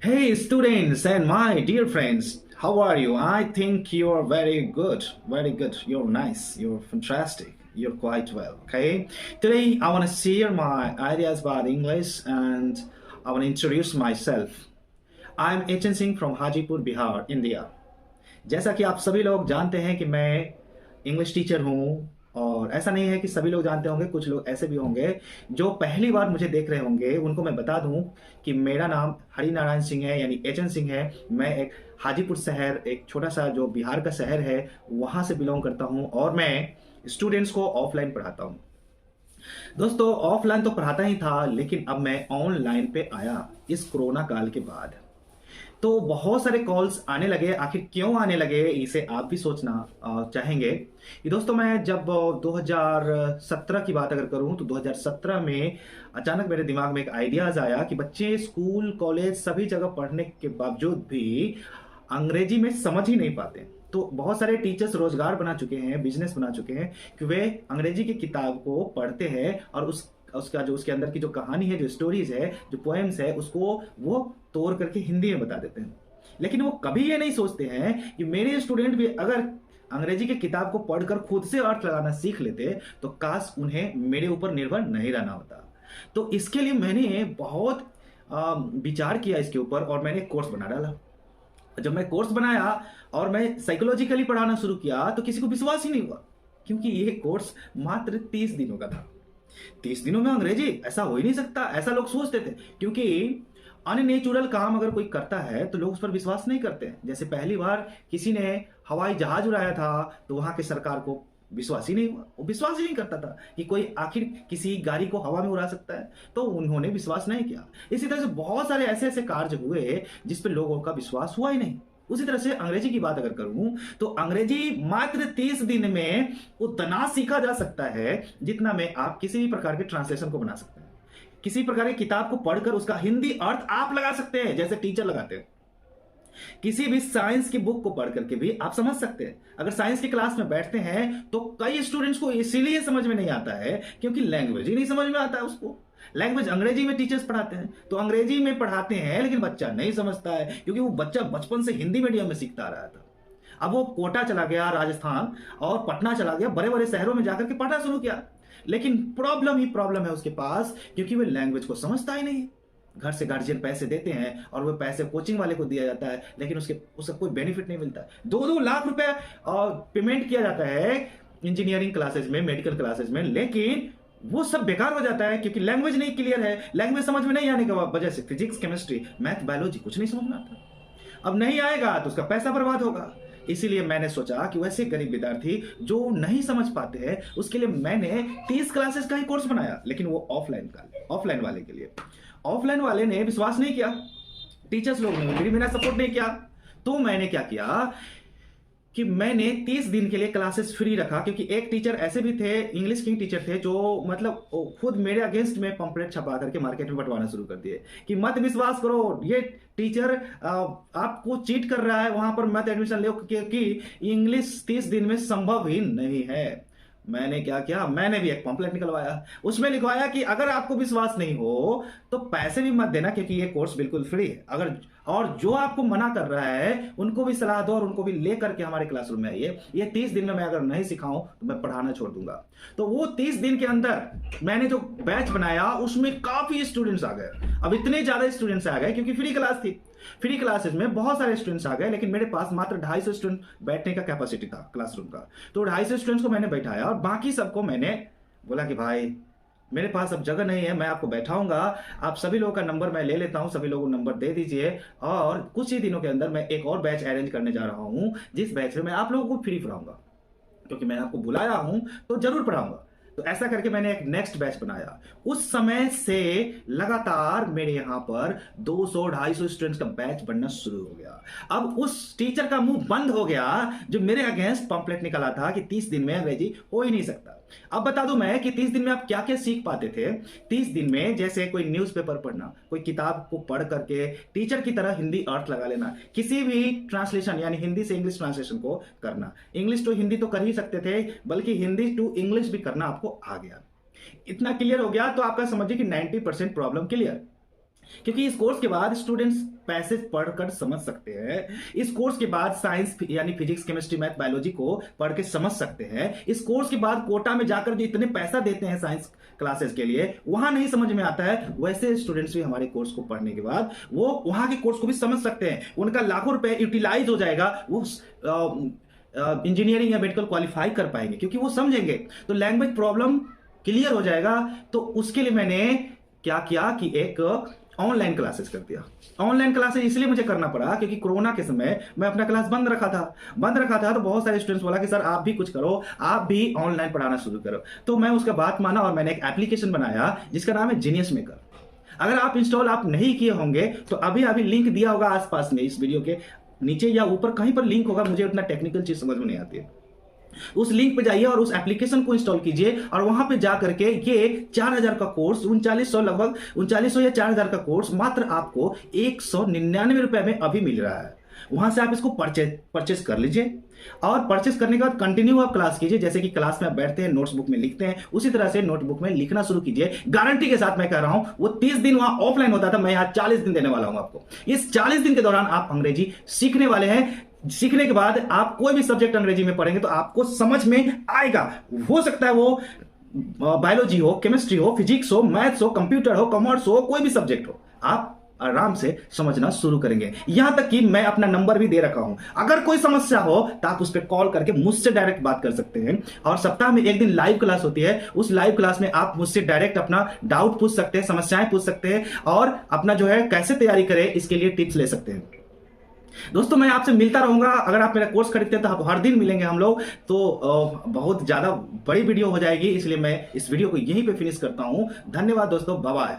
Hey, students and my dear friends, how are you? I think you are very good, very good. You're nice, you're fantastic, you're quite well. Okay, today I want to share my ideas about English and I want to introduce myself. I'm Echen Singh from Hajipur, Bihar, India. जैसा कि आप सभी लोग जानते हैं कि मैं English teacher हूँ और ऐसा नहीं है कि सभी लोग जानते होंगे, कुछ लोग ऐसे भी होंगे जो पहली बार मुझे देख रहे होंगे। उनको मैं बता दूं कि मेरा नाम हरिनारायण सिंह है, यानी एचएन सिंह है। मैं एक हाजीपुर शहर, एक छोटा सा जो बिहार का शहर है, वहाँ से बिलोंग करता हूँ और मैं स्टूडेंट्स को ऑफलाइन पढ़ाता हूँ। दोस्तों, ऑफलाइन तो पढ़ाता ही था, लेकिन अब मैं ऑनलाइन पे आया इस कोरोना काल के बाद। तो बहुत सारे कॉल्स आने लगे। आखिर क्यों आने लगे, इसे आप भी सोचना चाहेंगे। ये दोस्तों, मैं जब 2017 की बात अगर करूं तो 2017 में अचानक मेरे दिमाग में एक आइडियाज आया कि बच्चे स्कूल कॉलेज सभी जगह पढ़ने के बावजूद भी अंग्रेजी में समझ ही नहीं पाते। तो बहुत सारे टीचर्स रोजगार बना चुके हैं, बिजनेस बना चुके हैं कि वे अंग्रेजी की किताब को पढ़ते हैं और उसका जो उसके अंदर की जो कहानी है, जो स्टोरीज है, जो पोएम्स है, उसको वो तोड़ करके हिंदी में बता देते हैं। लेकिन वो कभी ये नहीं सोचते हैं कि मेरे स्टूडेंट भी अगर अंग्रेजी की किताब को पढ़कर खुद से अर्थ लगाना सीख लेते तो काश उन्हें मेरे ऊपर निर्भर नहीं रहना होता। तो इसके लिए मैंने बहुत विचार किया इसके ऊपर और मैंने एक कोर्स बना डाला। जब मैं कोर्स बनाया और मैं साइकोलॉजिकली पढ़ाना शुरू किया तो किसी को विश्वास ही नहीं हुआ, क्योंकि ये कोर्स मात्र 30 दिनों का था। 30 दिनों में अंग्रेजी, ऐसा हो ही नहीं सकता, ऐसा लोग सोचते थे। क्योंकि अननेचुरल काम अगर कोई करता है तो लोग उस पर विश्वास नहीं करते हैं। जैसे पहली बार किसी ने हवाई जहाज उड़ाया था तो वहां के सरकार को विश्वास ही नहीं हुआ, वो विश्वास ही नहीं करता था कि कोई आखिर किसी गाड़ी को हवा में उड़ा सकता है, तो उन्होंने विश्वास नहीं किया। इसी तरह से बहुत सारे ऐसे ऐसे कार्य हुए जिस पर लोगों का विश्वास हुआ ही नहीं। उसी तरह से अंग्रेजी की बात अगर करूं तो अंग्रेजी मात्र 30 दिन में उतना सीखा जा सकता है जितना में आप किसी भी प्रकार के ट्रांसलेशन को बना सकते हैं। किसी प्रकार की किताब को पढ़कर उसका हिंदी अर्थ आप लगा सकते हैं, जैसे टीचर लगाते हैं। किसी भी साइंस की बुक को पढ़ करके भी आप समझ सकते हैं। अगर साइंस की क्लास में बैठते हैं तो कई स्टूडेंट्स को इसीलिए समझ में नहीं आता है क्योंकि लैंग्वेज ही नहीं समझ में आता है उसको। लैंग्वेज अंग्रेजी में टीचर्स पढ़ाते हैं तो अंग्रेजी में पढ़ाते हैं, लेकिन बच्चा नहीं समझता है क्योंकि वो बच्चा बचपन से हिंदी मीडियम में सीखता आ रहा था। अब वो कोटा चला गया, राजस्थान और पटना चला गया, बड़े बड़े शहरों में जाकर के पढ़ना शुरू किया, लेकिन प्रॉब्लम ही प्रॉब्लम है उसके पास, क्योंकि वो लैंग्वेज को समझता ही नहीं। घर से गार्जियन पैसे देते हैं और वो पैसे कोचिंग वाले को दिया जाता है, लेकिन उसका कोई बेनिफिट नहीं मिलता है। 2-2 लाख रुपए पेमेंट किया जाता है इंजीनियरिंग क्लासेस में, मेडिकल क्लासेस में, लेकिन वो सब बेकार हो जाता है क्योंकि लैंग्वेज नहीं क्लियर है। लैंग्वेज समझ में नहीं आने की वजह से फिजिक्स, केमिस्ट्री, मैथ, बायोलॉजी कुछ नहीं समझ में आता। अब नहीं आएगा तो उसका पैसा बर्बाद होगा। इसीलिए मैंने सोचा कि वैसे गरीब विद्यार्थी जो नहीं समझ पाते हैं उसके लिए मैंने 30 क्लासेस का ही कोर्स बनाया, लेकिन वो ऑफलाइन वाले के लिए। ऑफलाइन वाले ने विश्वास नहीं किया, टीचर्स लोग ने मेरा सपोर्ट नहीं किया। तो मैंने क्या किया कि मैंने 30 दिन के लिए क्लासेस फ्री रखा, क्योंकि एक टीचर ऐसे भी थे, इंग्लिश के टीचर थे, जो मतलब खुद मेरे अगेंस्ट में पंपलेट छपा करके मार्केट में बंटवाना शुरू कर दिए कि मत विश्वास करो, ये टीचर आपको चीट कर रहा है, वहां पर मत एडमिशन लो क्योंकि इंग्लिश 30 दिन में संभव ही नहीं है। मैंने क्या किया, मैंने भी एक पंपलेट निकलवाया, उसमें लिखवाया कि अगर आपको विश्वास नहीं हो तो पैसे भी मत देना क्योंकि ये कोर्स बिल्कुल फ्री है। अगर और जो आपको मना कर रहा है उनको भी सलाह दो और उनको भी लेकर के हमारे क्लासरूम में आइए। ये 30 दिन में मैं अगर नहीं सिखाऊं तो मैं पढ़ाना छोड़ दूंगा। तो वो 30 दिन के अंदर मैंने जो बैच बनाया उसमें काफी स्टूडेंट्स आ गए। अब इतने ज्यादा स्टूडेंट्स आ गए क्योंकि फ्री क्लास थी। फ्री क्लासेस में बहुत सारे स्टूडेंट्स आ गए, लेकिन मेरे पास मात्र 250 स्टूडेंट बैठने का कैपेसिटी था क्लासरूम का। तो 250 स्टूडेंट्स को मैंने बैठाया और बाकी सबको मैंने बोला कि भाई मेरे पास अब जगह नहीं है, मैं आपको बैठाऊंगा, आप सभी लोगों का नंबर मैं ले लेता हूं, सभी लोगों को नंबर दे दीजिए और कुछ ही दिनों के अंदर मैं एक और बैच अरेंज करने जा रहा हूं, जिस बैच में मैं आप लोगों को फ्री पढ़ाऊंगा, क्योंकि मैं आपको बुलाया हूं तो जरूर पढ़ाऊंगा। तो ऐसा करके मैंने एक नेक्स्ट बैच बनाया। उस समय से लगातार मेरे यहां पर 200-250 स्टूडेंट्स का बैच बनना शुरू हो गया। अब उस टीचर का मुंह बंद हो गया जो मेरे अगेंस्ट पंपलेट निकाला था कि 30 दिन में अंग्रेजी हो ही नहीं सकता। अब बता दूं मैं कि 30 दिन में आप क्या क्या सीख पाते थे। 30 दिन में जैसे कोई न्यूज़पेपर पढ़ना, कोई किताब को पढ़ करके टीचर की तरह हिंदी अर्थ लगा लेना, किसी भी ट्रांसलेशन यानी हिंदी से इंग्लिश ट्रांसलेशन को करना, इंग्लिश टू हिंदी तो कर ही सकते थे, बल्कि हिंदी टू इंग्लिश भी करना आपको आ गया। इतना क्लियर हो गया तो आपका समझिए कि 90% प्रॉब्लम क्लियर। क्योंकि इस कोर्स के बाद स्टूडेंट्स पैसे पढ़कर समझ सकते हैं। इस कोर्स के बाद साइंस यानी फिजिक्स, केमिस्ट्री, मैथ, बायोलॉजी को पढ़ के समझ सकते हैं। इस कोर्स के बाद कोटा में जाकर जो इतने पैसा देते हैं साइंस क्लासेस के लिए, वहां नहीं समझ में आता है, वैसे स्टूडेंट्स भी हमारे कोर्स को पढ़ने के बाद वो वहां के कोर्स को भी समझ सकते हैं। उनका लाखों रुपए यूटिलाइज हो जाएगा, वो इंजीनियरिंग या मेडिकल क्वालिफाई कर पाएंगे क्योंकि वो समझेंगे। तो लैंग्वेज प्रॉब्लम क्लियर हो जाएगा। तो उसके लिए मैंने क्या किया कि एक ऑनलाइन क्लासेस कर दिया। ऑनलाइन क्लासेस इसलिए मुझे करना पड़ा क्योंकि कोरोना के समय मैं अपना क्लास बंद रखा था। तो बहुत सारे स्टूडेंट्स बोला कि सर आप भी कुछ करो, आप भी ऑनलाइन पढ़ाना शुरू करो। तो मैं उसका बात माना और मैंने एक एप्लीकेशन बनाया जिसका नाम है जीनियस मेकर। अगर आप इंस्टॉल नहीं किए होंगे तो अभी लिंक दिया होगा आसपास में, इस वीडियो के नीचे या ऊपर कहीं पर लिंक होगा, मुझे उतना टेक्निकल चीज समझ में नहीं आती है। उस लिंक पे जाइए और उस एप्लीकेशन को इंस्टॉल कीजिए और वहां पे जा करके ये 4000 का कोर्स, 3900 लगभग 3900 या 4000 का कोर्स मात्र आपको 199 रुपए में अभी मिल रहा है। वहां से आप इसको परचेस कर लीजिए और परचेस करने के बाद कंटिन्यू आप क्लास कीजिए। जैसे कि क्लास में आप बैठते हैं, नोट्सबुक में लिखते हैं, उसी तरह से नोटबुक में लिखना शुरू कीजिए। गारंटी के साथ मैं कह रहा हूं, वो 30 दिन वहां ऑफलाइन होता था, मैं यहां 40 दिन देने वाला हूं आपको। इस 40 दिन के दौरान आप अंग्रेजी सीखने वाले हैं। सीखने के बाद आप कोई भी सब्जेक्ट अंग्रेजी में पढ़ेंगे तो आपको समझ में आएगा। हो सकता है वो बायोलॉजी हो, केमिस्ट्री हो, फिजिक्स हो, मैथ्स हो, कंप्यूटर हो, कॉमर्स हो, कोई भी सब्जेक्ट हो, आप आराम से समझना शुरू करेंगे। यहां तक कि मैं अपना नंबर भी दे रखा हूं, अगर कोई समस्या हो तो आप उस पर कॉल करके मुझसे डायरेक्ट बात कर सकते हैं। और सप्ताह में एक दिन लाइव क्लास होती है, उस लाइव क्लास में आप मुझसे डायरेक्ट अपना डाउट पूछ सकते हैं, समस्याएं पूछ सकते हैं और अपना जो है कैसे तैयारी करें इसके लिए टिप्स ले सकते हैं। दोस्तों मैं आपसे मिलता रहूंगा। अगर आप मेरा कोर्स खरीदते हैं तो आप हर दिन मिलेंगे हम लोग। तो बहुत ज्यादा बड़ी वीडियो हो जाएगी, इसलिए मैं इस वीडियो को यहीं पे फिनिश करता हूं। धन्यवाद दोस्तों, बाय बाय।